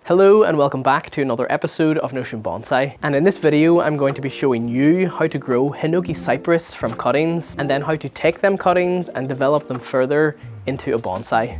Hello and welcome back to another episode of Notion Bonsai. And in this video, I'm going to be showing you how to grow Hinoki cypress from cuttings and then how to take them cuttings and develop them further into a bonsai.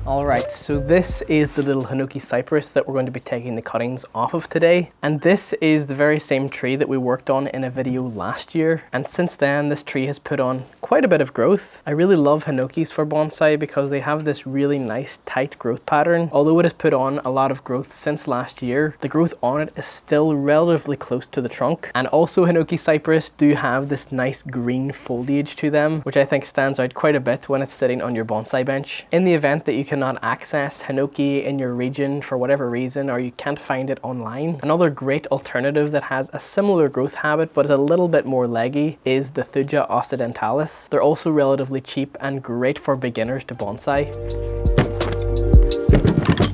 Alright, so this is the little Hinoki cypress that we're going to be taking the cuttings off of today. And this is the very same tree that we worked on in a video last year. And since then, this tree has put on quite a bit of growth. I really love Hinokis for bonsai because they have this really nice tight growth pattern. Although it has put on a lot of growth since last year, the growth on it is still relatively close to the trunk. And also Hinoki cypress do have this nice green foliage to them, which I think stands out quite a bit when it's sitting on your bonsai bench. In the event that you cannot access Hinoki in your region for whatever reason, or you can't find it online, another great alternative that has a similar growth habit but is a little bit more leggy is the Thuja occidentalis. They're also relatively cheap and great for beginners to bonsai.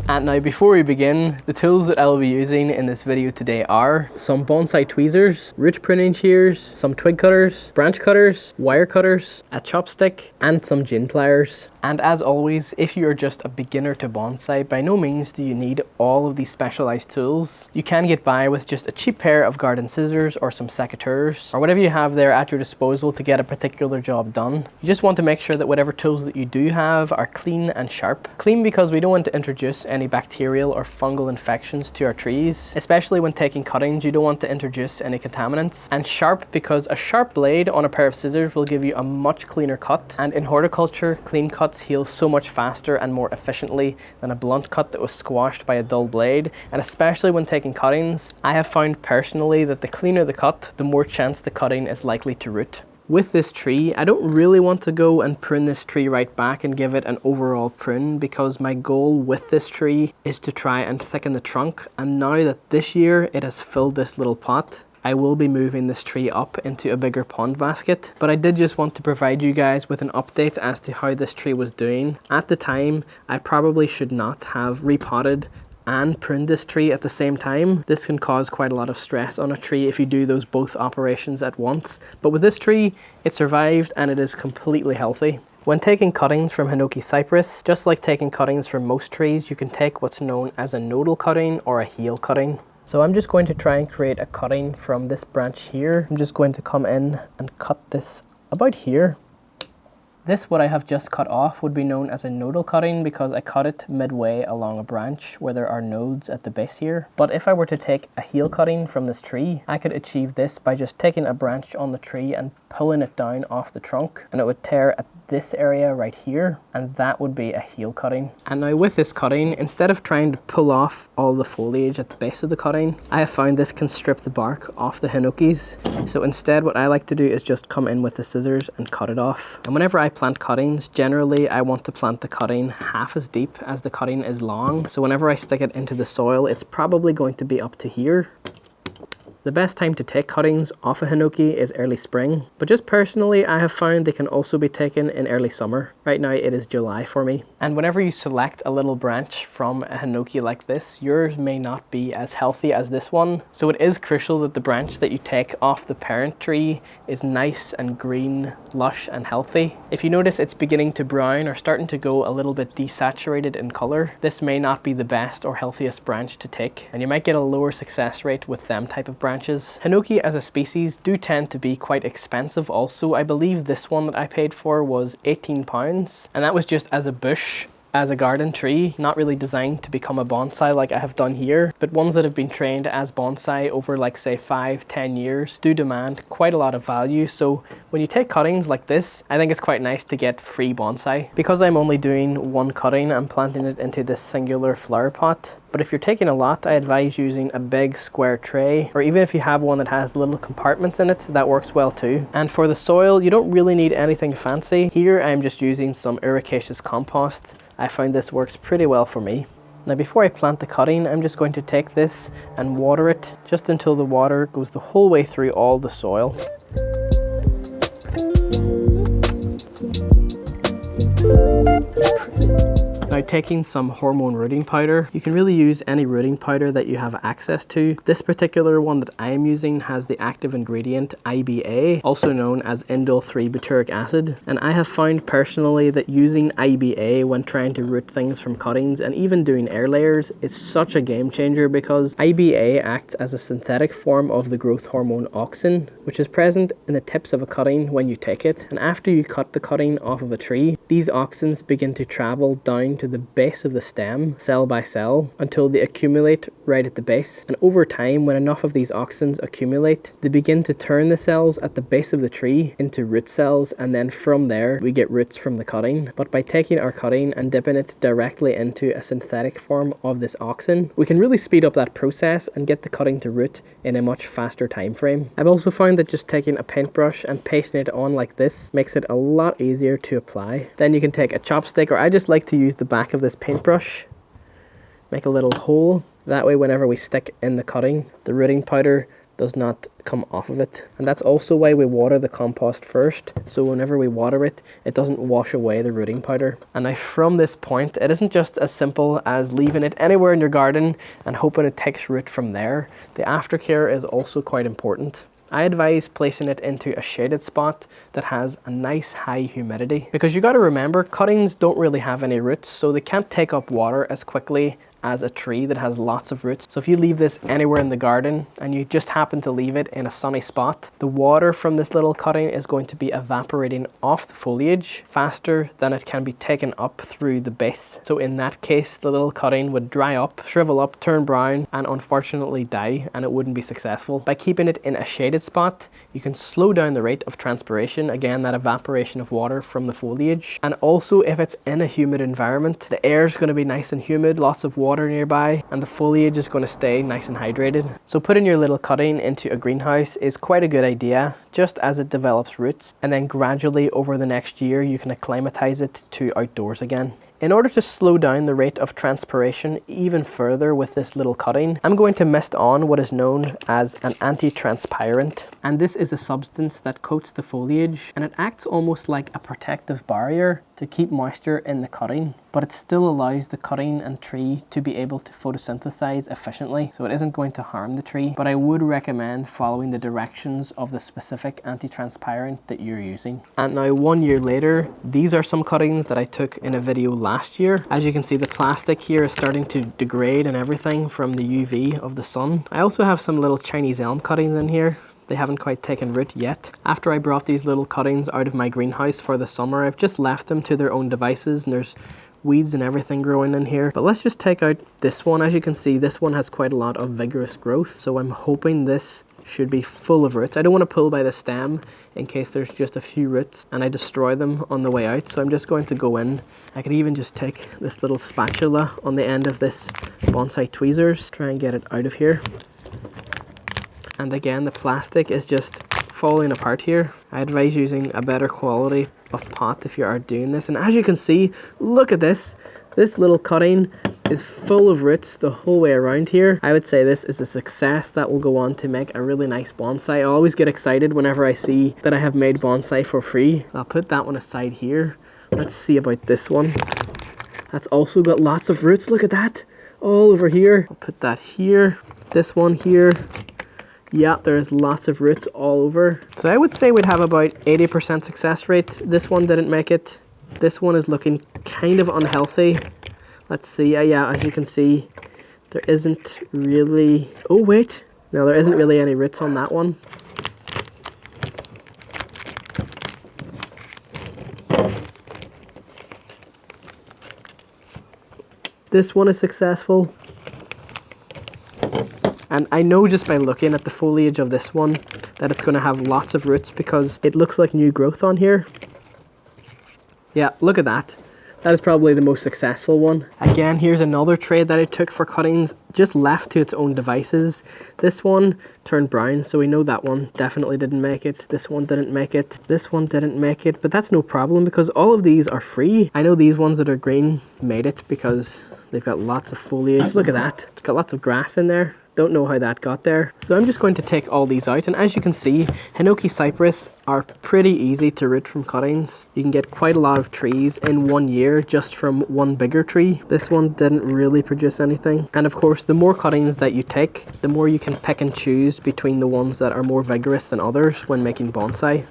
And now before we begin, the tools that I'll be using in this video today are some bonsai tweezers, root pruning shears, some twig cutters, branch cutters, wire cutters, a chopstick, and some gin pliers. And as always, if you're just a beginner to bonsai, by no means do you need all of these specialized tools. You can get by with just a cheap pair of garden scissors or some secateurs, or whatever you have there at your disposal to get a particular job done. You just want to make sure that whatever tools that you do have are clean and sharp. Clean because we don't want to introduce any bacterial or fungal infections to our trees. Especially when taking cuttings, you don't want to introduce any contaminants. And sharp because a sharp blade on a pair of scissors will give you a much cleaner cut. And in horticulture, clean cuts heal so much faster and more efficiently than a blunt cut that was squashed by a dull blade. And especially when taking cuttings, I have found personally that the cleaner the cut, the more chance the cutting is likely to root. With this tree, I don't really want to go and prune this tree right back and give it an overall prune, because my goal with this tree is to try and thicken the trunk. And now that this year it has filled this little pot, I will be moving this tree up into a bigger pond basket. But I did just want to provide you guys with an update as to how this tree was doing. At the time, I probably should not have repotted and prune this tree at the same time. This can cause quite a lot of stress on a tree if you do those both operations at once. But with this tree, it survived and it is completely healthy. When taking cuttings from Hinoki cypress, just like taking cuttings from most trees, you can take what's known as a nodal cutting or a heel cutting. So I'm just going to try and create a cutting from this branch here. I'm just going to come in and cut this about here. This, what I have just cut off, would be known as a nodal cutting because I cut it midway along a branch where there are nodes at the base here. But if I were to take a heel cutting from this tree, I could achieve this by just taking a branch on the tree and pulling it down off the trunk, and it would tear at this area right here, and that would be a heel cutting. And now with this cutting, instead of trying to pull off all the foliage at the base of the cutting, I have found this can strip the bark off the Hinokis. So instead what I like to do is just come in with the scissors and cut it off. And whenever I plant cuttings, generally I want to plant the cutting half as deep as the cutting is long. So whenever I stick it into the soil, it's probably going to be up to here. The best time to take cuttings off a Hinoki is early spring, but just personally I have found they can also be taken in early summer. Right now it is July for me. And whenever you select a little branch from a Hinoki like this, yours may not be as healthy as this one. So it is crucial that the branch that you take off the parent tree is nice and green, lush and healthy. If you notice it's beginning to brown or starting to go a little bit desaturated in color, this may not be the best or healthiest branch to take, and you might get a lower success rate with them type of branches. Hinoki as a species do tend to be quite expensive also. I believe this one that I paid for was £18, and that was just as a bush, as a garden tree, not really designed to become a bonsai like I have done here, but ones that have been trained as bonsai over like say 5-10 years do demand quite a lot of value. So when you take cuttings like this, I think it's quite nice to get free bonsai. Because I'm only doing one cutting, I'm planting it into this singular flower pot. But if you're taking a lot, I advise using a big square tray, or even if you have one that has little compartments in it, that works well too. And for the soil, you don't really need anything fancy. Here I'm just using some ericaceous compost. I find this works pretty well for me. Now before I plant the cutting, I'm just going to take this and water it just until the water goes the whole way through all the soil. Now taking some hormone rooting powder, you can really use any rooting powder that you have access to. This particular one that I am using has the active ingredient IBA, also known as indole 3-butyric acid. And I have found personally that using IBA when trying to root things from cuttings and even doing air layers is such a game changer, because IBA acts as a synthetic form of the growth hormone auxin, which is present in the tips of a cutting when you take it. And after you cut the cutting off of a tree, these auxins begin to travel down to the base of the stem, cell by cell, until they accumulate right at the base. And over time, when enough of these auxins accumulate, they begin to turn the cells at the base of the tree into root cells, and then from there we get roots from the cutting. But by taking our cutting and dipping it directly into a synthetic form of this auxin, we can really speed up that process and get the cutting to root in a much faster time frame. I've also found that just taking a paintbrush and pasting it on like this makes it a lot easier to apply. Then you can take a chopstick, or I just like to use the back of this paintbrush, make a little hole. That way whenever we stick in the cutting, the rooting powder does not come off of it. And that's also why we water the compost first, so whenever we water it, it doesn't wash away the rooting powder. And now from this point, it isn't just as simple as leaving it anywhere in your garden and hoping it takes root from there. The aftercare is also quite important. I advise placing it into a shaded spot that has a nice high humidity, because you got to remember, cuttings don't really have any roots, so they can't take up water as quickly as a tree that has lots of roots. So if you leave this anywhere in the garden and you just happen to leave it in a sunny spot, the water from this little cutting is going to be evaporating off the foliage faster than it can be taken up through the base. So in that case, the little cutting would dry up, shrivel up, turn brown, and unfortunately die, and it wouldn't be successful. By keeping it in a shaded spot, you can slow down the rate of transpiration, again that evaporation of water from the foliage. And also, if it's in a humid environment, the air is going to be nice and humid, lots of water nearby, and the foliage is going to stay nice and hydrated. So putting your little cutting into a greenhouse is quite a good idea, just as it develops roots, and then gradually over the next year you can acclimatize it to outdoors again. In order to slow down the rate of transpiration even further with this little cutting, I'm going to mist on what is known as an anti-transpirant. And this is a substance that coats the foliage, and it acts almost like a protective barrier to keep moisture in the cutting, but it still allows the cutting and tree to be able to photosynthesize efficiently, so it isn't going to harm the tree. But I would recommend following the directions of the specific anti-transpirant that you're using. And now 1 year later, these are some cuttings that I took in a video last year. As you can see, the plastic here is starting to degrade and everything from the UV of the sun. I also have some little Chinese elm cuttings in here. They haven't quite taken root yet. After I brought these little cuttings out of my greenhouse for the summer, I've just left them to their own devices, and there's weeds and everything growing in here. But let's just take out this one. As you can see, this one has quite a lot of vigorous growth, so I'm hoping this should be full of roots. I don't want to pull by the stem in case there's just a few roots and I destroy them on the way out, so I'm just going to go in. I could even just take this little spatula on the end of this bonsai tweezers, try and get it out of here. And again, the plastic is just falling apart here. I advise using a better quality of pot if you are doing this. And as you can see, look at this. This little cutting is full of roots the whole way around here. I would say this is a success that will go on to make a really nice bonsai. I always get excited whenever I see that I have made bonsai for free. I'll put that one aside here. Let's see about this one. That's also got lots of roots. Look at that. All over here. I'll put that here. This one here. Yeah, there's lots of roots all over. So I would say we'd have about 80% success rate. This one didn't make it. This one is looking kind of unhealthy. Let's see. Yeah, as you can see, there isn't really... Oh, wait. No, there isn't really any roots on that one. This one is successful. And I know just by looking at the foliage of this one that it's going to have lots of roots because it looks like new growth on here. Yeah, look at that. That is probably the most successful one. Again, here's another tray that I took for cuttings, just left to its own devices. This one turned brown, so we know that one definitely didn't make it. This one didn't make it. This one didn't make it, but that's no problem because all of these are free. I know these ones that are green made it because they've got lots of foliage. Look at that. It's got lots of grass in there. Don't know how that got there. So I'm just going to take all these out, and as you can see, Hinoki cypress are pretty easy to root from cuttings. You can get quite a lot of trees in 1 year just from one bigger tree. This one didn't really produce anything. And of course, the more cuttings that you take, the more you can pick and choose between the ones that are more vigorous than others when making bonsai.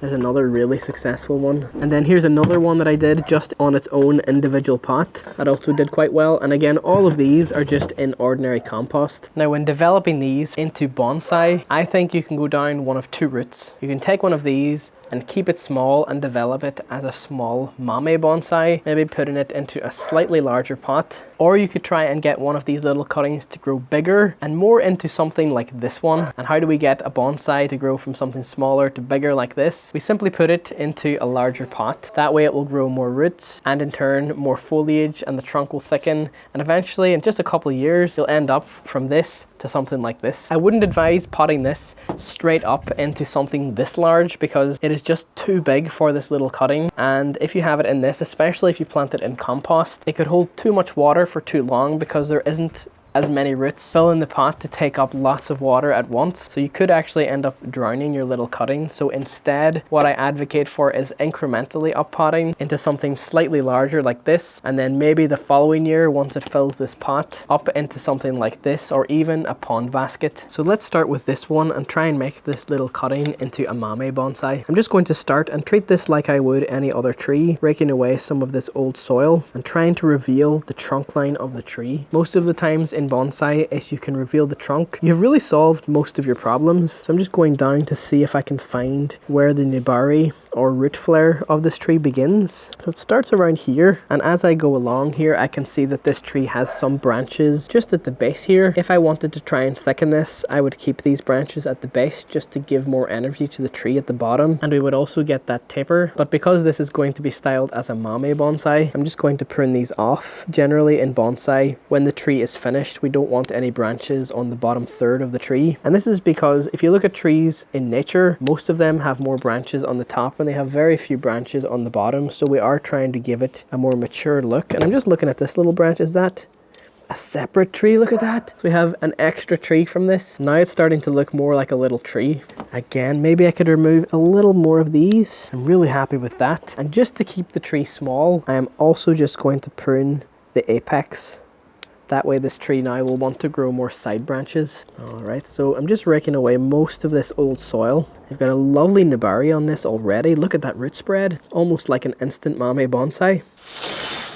There's another really successful one. And then here's another one that I did just on its own individual pot. That also did quite well. And again, all of these are just in ordinary compost. Now, when developing these into bonsai, I think you can go down one of two routes. You can take one of these and keep it small and develop it as a small mame bonsai, maybe putting it into a slightly larger pot. Or you could try and get one of these little cuttings to grow bigger and more into something like this one. And how do we get a bonsai to grow from something smaller to bigger like this? We simply put it into a larger pot. That way it will grow more roots and in turn more foliage, and the trunk will thicken, and eventually in just a couple of years you'll end up from this to something like this. I wouldn't advise potting this straight up into something this large because it is just too big for this little cutting. And if you have it in this, especially if you plant it in compost, it could hold too much water for too long because there isn't as many roots fill in the pot to take up lots of water at once. So you could actually end up drowning your little cutting. So instead, what I advocate for is incrementally up potting into something slightly larger like this. And then maybe the following year, once it fills this pot, up into something like this, or even a pond basket. So let's start with this one and try and make this little cutting into a mame bonsai. I'm just going to start and treat this like I would any other tree, raking away some of this old soil and trying to reveal the trunk line of the tree. Most of the times in bonsai, if you can reveal the trunk, you've really solved most of your problems. So I'm just going down to see if I can find where the nibari or root flare of this tree begins. So it starts around here, and as I go along here I can see that this tree has some branches just at the base here. If I wanted to try and thicken this, I would keep these branches at the base just to give more energy to the tree at the bottom, and we would also get that taper. But because this is going to be styled as a mame bonsai, I'm just going to prune these off. Generally in bonsai, when the tree is finished, we don't want any branches on the bottom third of the tree. And this is because if you look at trees in nature, most of them have more branches on the top and they have very few branches on the bottom. So we are trying to give it a more mature look. And I'm just looking at this little branch. Is that a separate tree? Look at that. So we have an extra tree from this. Now it's starting to look more like a little tree. Again, maybe I could remove a little more of these. I'm really happy with that. And just to keep the tree small, I am also just going to prune the apex. That way this tree now will want to grow more side branches. Alright, so I'm just raking away most of this old soil. I've got a lovely nibari on this already. Look at that root spread. It's almost like an instant mame bonsai.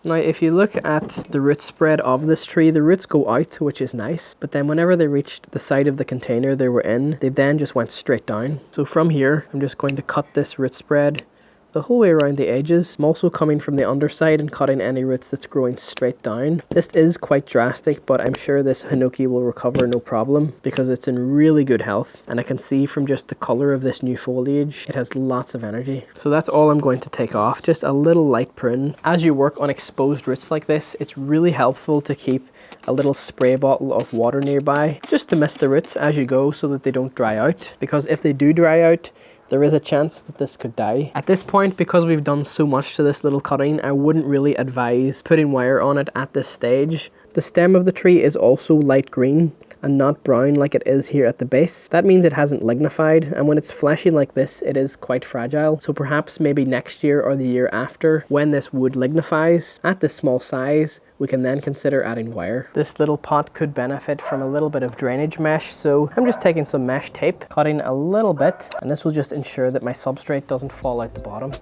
Now, if you look at the root spread of this tree, the roots go out, which is nice. But then whenever they reached the side of the container they were in, they then just went straight down. So from here, I'm just going to cut this root spread the whole way around the edges. I'm also coming from the underside and cutting any roots that's growing straight down. This is quite drastic, but I'm sure this Hinoki will recover no problem because it's in really good health. And I can see from just the color of this new foliage, it has lots of energy. So that's all I'm going to take off, just a little light prune. As you work on exposed roots like this, it's really helpful to keep a little spray bottle of water nearby just to mist the roots as you go so that they don't dry out. Because if they do dry out, there is a chance that this could die. At this point, because we've done so much to this little cutting, I wouldn't really advise putting wire on it at this stage. The stem of the tree is also light green and not brown like it is here at the base. That means it hasn't lignified, and when it's fleshy like this, it is quite fragile. So perhaps maybe next year or the year after, when this wood lignifies at this small size, we can then consider adding wire. This little pot could benefit from a little bit of drainage mesh, so I'm just taking some mesh tape, cutting a little bit, and this will just ensure that my substrate doesn't fall out the bottom.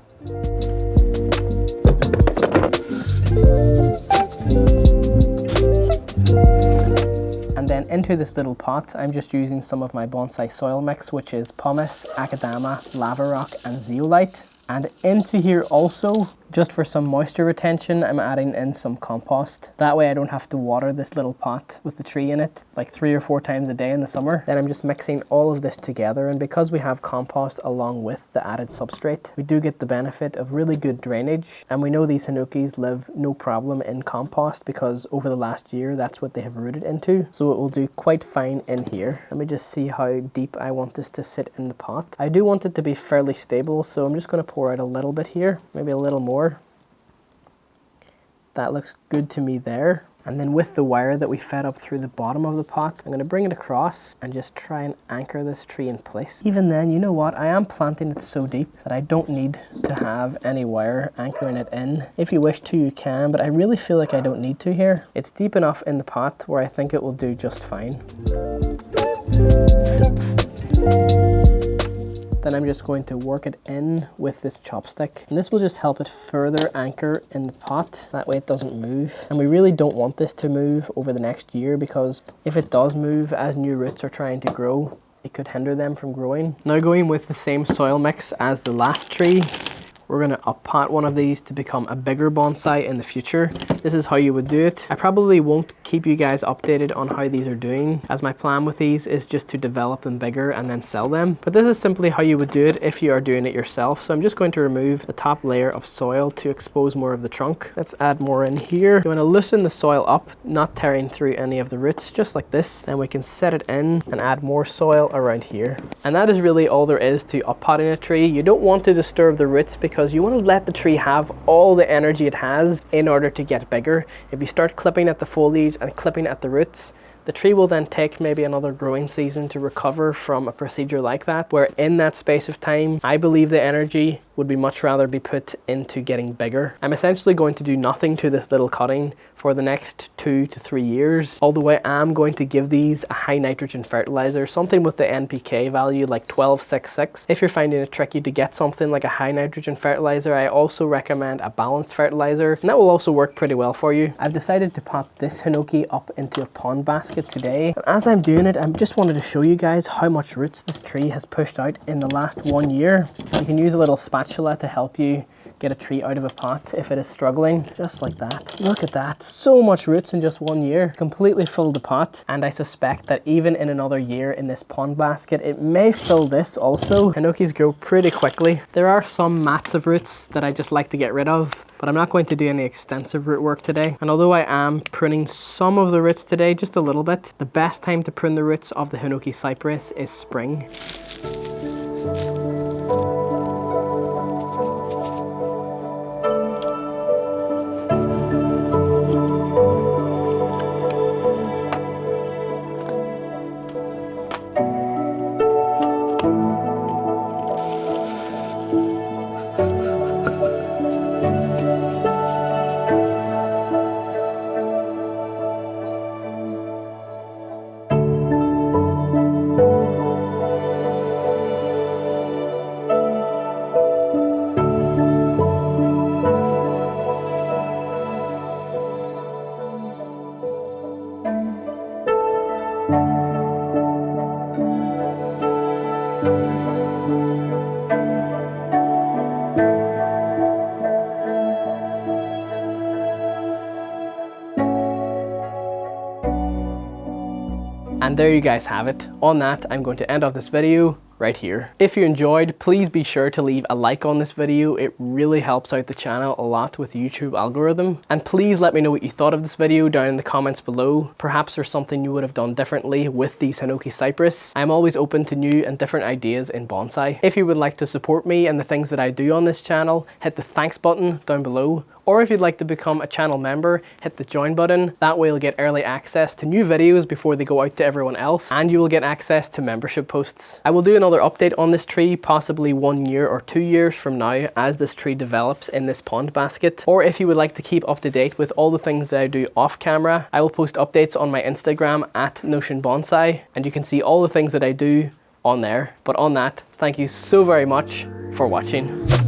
And then into this little pot, I'm just using some of my bonsai soil mix, which is pumice, akadama, lava rock, and zeolite. And into here also, just for some moisture retention, I'm adding in some compost. That way I don't have to water this little pot with the tree in it like 3 or 4 times a day in the summer. Then I'm just mixing all of this together, and because we have compost along with the added substrate, we do get the benefit of really good drainage. And we know these Hinokis live no problem in compost because over the last year that's what they have rooted into. So it will do quite fine in here. Let me just see how deep I want this to sit in the pot. I do want it to be fairly stable, so I'm just going to pour out a little bit here, maybe a little more. That looks good to me there. And then with the wire that we fed up through the bottom of the pot, I'm going to bring it across and just try and anchor this tree in place. Even then, you know what? I am planting it so deep that I don't need to have any wire anchoring it in. If you wish to, you can, but I really feel like I don't need to here. It's deep enough in the pot where I think it will do just fine. Then I'm just going to work it in with this chopstick. And this will just help it further anchor in the pot. That way it doesn't move. And we really don't want this to move over the next year, because if it does move as new roots are trying to grow, it could hinder them from growing. Now going with the same soil mix as the last tree, we're going to up pot one of these to become a bigger bonsai in the future. This is how you would do it. I probably won't keep you guys updated on how these are doing, as my plan with these is just to develop them bigger and then sell them. But this is simply how you would do it if you are doing it yourself. So I'm just going to remove the top layer of soil to expose more of the trunk. Let's add more in here. You want to loosen the soil up, not tearing through any of the roots, just like this. Then we can set it in and add more soil around here. And that is really all there is to up potting a tree. You don't want to disturb the roots, because you want to let the tree have all the energy it has in order to get bigger. If you start clipping at the foliage and clipping at the roots, the tree will then take maybe another growing season to recover from a procedure like that, where in that space of time, I believe the energy would be much rather be put into getting bigger. I'm essentially going to do nothing to this little cutting for the next 2 to 3 years, although I am going to give these a high nitrogen fertilizer, something with the NPK value like 1266. If you're finding it tricky to get something like a high nitrogen fertilizer, I also recommend a balanced fertilizer, and that will also work pretty well for you. I've decided to pot this hinoki up into a pond basket today, and as I'm doing it, I just wanted to show you guys how much roots this tree has pushed out in the last 1 year. You can use a little spatula to help you get a tree out of a pot if it is struggling, just like that. Look at that, so much roots in just 1 year. Completely filled the pot, and I suspect that even in another year in this pond basket, it may fill this also. Hinokis grow pretty quickly. There are some mats of roots that I just like to get rid of, but I'm not going to do any extensive root work today. And although I am pruning some of the roots today, just a little bit, the best time to prune the roots of the Hinoki cypress is spring. And there you guys have it. On that, I'm going to end off this video right here. If you enjoyed, please be sure to leave a like on this video. It really helps out the channel a lot with the YouTube algorithm. And please let me know what you thought of this video down in the comments below. Perhaps there's something you would have done differently with these Hinoki cypress. I'm always open to new and different ideas in bonsai. If you would like to support me and the things that I do on this channel, hit the thanks button down below. Or if you'd like to become a channel member, hit the join button. That way you'll get early access to new videos before they go out to everyone else, and you will get access to membership posts. I will do another update on this tree, possibly 1 year or 2 years from now, as this tree develops in this pond basket. Or if you would like to keep up to date with all the things that I do off camera, I will post updates on my Instagram at Notion Bonsai, and you can see all the things that I do on there. But on that, thank you so very much for watching.